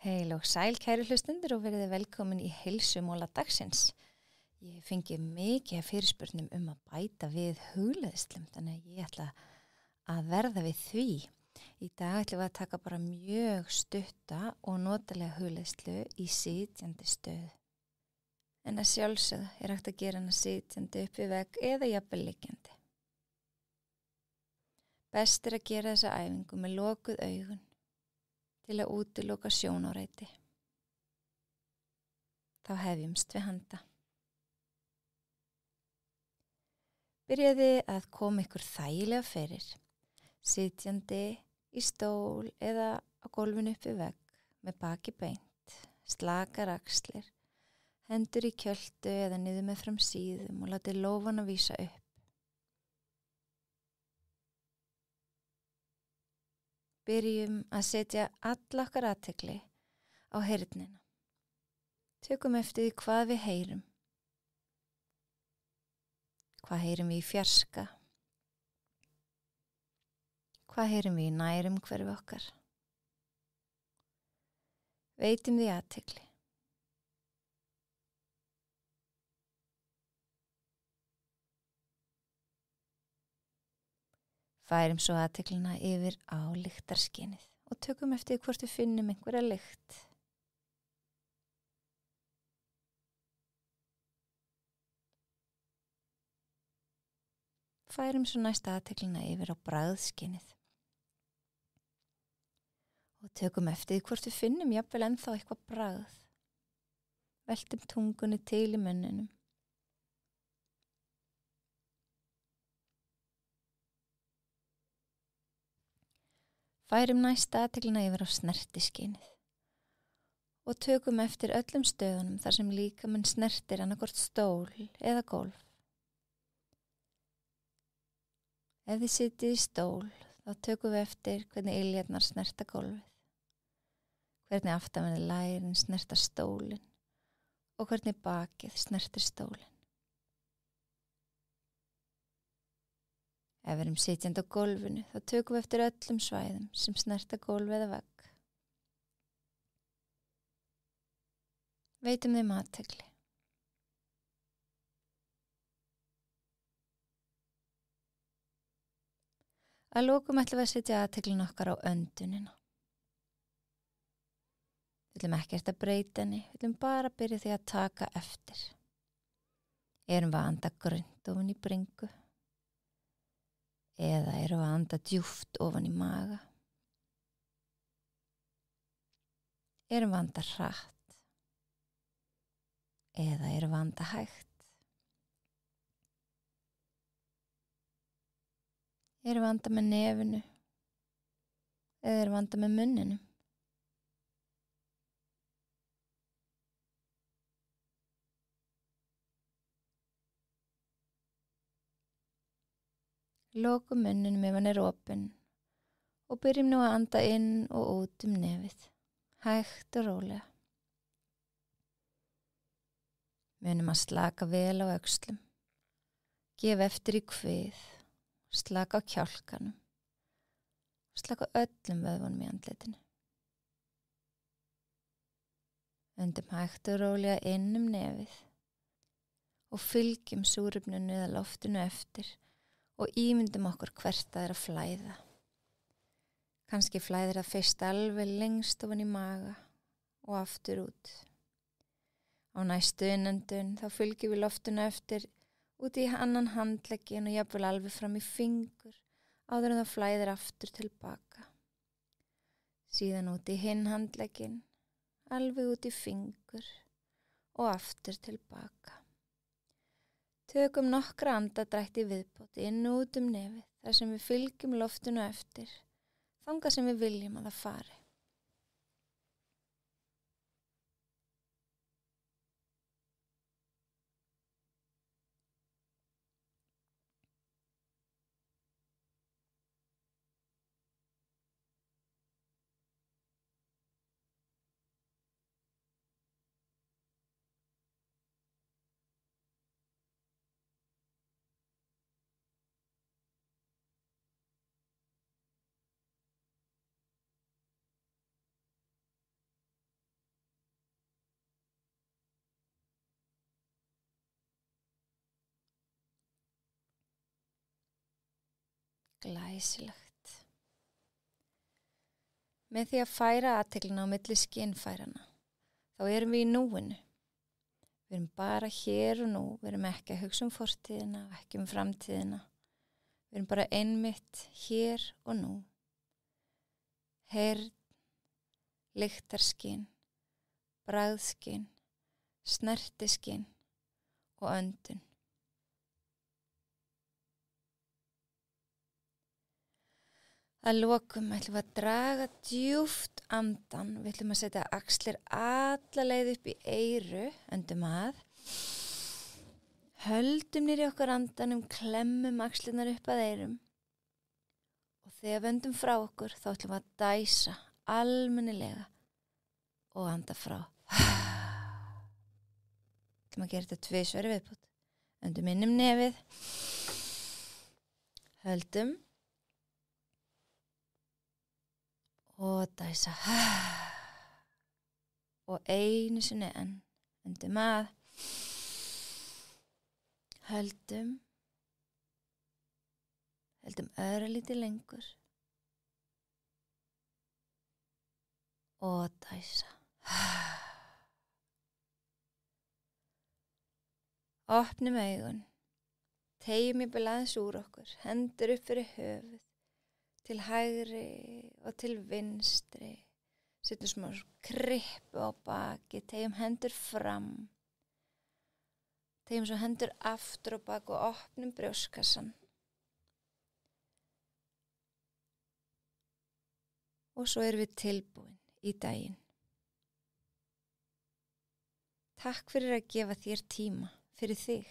Heil og sæl kæru hlustundur og verið velkomin í heilsumóla dagsins. Ég fengi mikið af fyrirspurnum að bæta við hugleiðslum, þannig að ég ætla að verða við því. Í dag ætlum við að taka bara mjög stutta og notalega hugleiðslu í sitjandi stöðu. En að sjálfsögðu hægt að gera hana sitjandi upp við vegg eða jafnvel liggjandi. Best að gera þessa æfingu með lokuð augun til að útiloka sjónáreiti. Þá hefjumst við handa. Byrjaði að koma ykkur þægilega fyrir, sitjandi í stól eða á gólfinu upp við vegg með baki beint, slakar axlir, hendur í kjöltu eða niður með fram síðum og látið lófana vísa upp. Byrjum að setja alla okkar athygli á heyrnina. Tökum eftir því hvað við heyrum. Hvað heyrum við í fjarska? Hvað heyrum við í nærumhverfi okkar? Veitum því athygli. Færum svo athyglina yfir á lyktarskynið og tökum eftir hvort við finnum einhverja lykt. Færum svo næst athyglina yfir á bragðskynið og tökum eftir hvort við finnum jafnvel ennþá eitthvað bragð. Veltum tungunni til í munninum. Færum næsta athyglina yfir á snertiskynið og tökum eftir öllum stöðunum þar sem líkaminn snertir annarkvort stól eða gólf. Ef þið sitjið í stól þá tökum við eftir hvernig iljarnar snerta gólfið, hvernig aftanverðir lærin snerta stólinn og hvernig bakið snertir stólinn. Ef við erum sitjandi á gólfinu, þá tökum við eftir öllum svæðum sem snerta gólf eða vegg. Veitum þeim athygli. Að lokum ætlum við að setja athyglin okkar á öndunina. Við ætlum ekkert að breyta henni, við ætlum bara að byrja því að taka eftir. Erum við að anda grunnt ofan í bringu? Eða erum við að anda djúpt ofan í maga? Erum við að anda hratt? Eða erum við að anda hægt? Erum við að anda með nefinu? Eða erum við að anda með munninum? Lokum munninum ef hann er opinn og byrjum nú að anda inn og út nefið, hægt og rólega. Munum að slaka vel á öxlum, gef eftir í kvið, slaka á kjálkanum, slaka öllum vöðvunum í andlitinu. Öndum hægt og rólega inn nefið og fylgjum súrefninu eða loftinu eftir og ímyndum okkur hvert það er að flæða. Kannski flæðir það fyrst alveg lengst ofan í maga og aftur út. Á næstu innöndun þá fylgjum við loftinu eftir út í annan handlegginn og jafnvel alveg fram í fingur áður en það flæðir aftur tilbaka. Síðan út í hinn handlegginn, alveg út í fingur og aftur tilbaka. Tökum nokkra andadrætti viðbót inn og út nefið þar sem við fylgjum loftinu eftir, þangað sem við viljum að það fari. Glæsilegt. Með því að færa athyglina á milli skynfærana, þá erum við í núinu. Við erum bara hér og nú, við erum ekki að hugsa fortíðina og ekki framtíðina. Við erum bara einmitt hér og nú. Heyrn, lyktarskyn, bragðskyn, snertiskyn og öndun. Að lokum ætlum við að draga djúpt andan. Við ætlum að setja axlir alla leið upp í eyru, öndum að. Höldum niður í okkar andanum, klemmum axlirnar upp að eyrum. Og þegar við öndum frá okkur, þá ætlum við að dæsa almennilega og anda frá. Ætlum að gera þetta 2 sværi viðbót. Öndum inn nefið. Höldum. Og dæsa. Og einu sinni enn. Öndum að. Höldum. Höldum örlítið lengur. Og dæsa. Opnum augun. Tegjum í aðeins úr okkur. Hendur upp fyrir höfuð. Til hægri og til vinstri. Setjum smá krippu á baki. Tegjum hendur fram. Tegjum svo hendur aftur á bak og opnum brjóstkassan. Og svo erum við tilbúin í daginn. Takk fyrir að gefa þér tíma fyrir þig.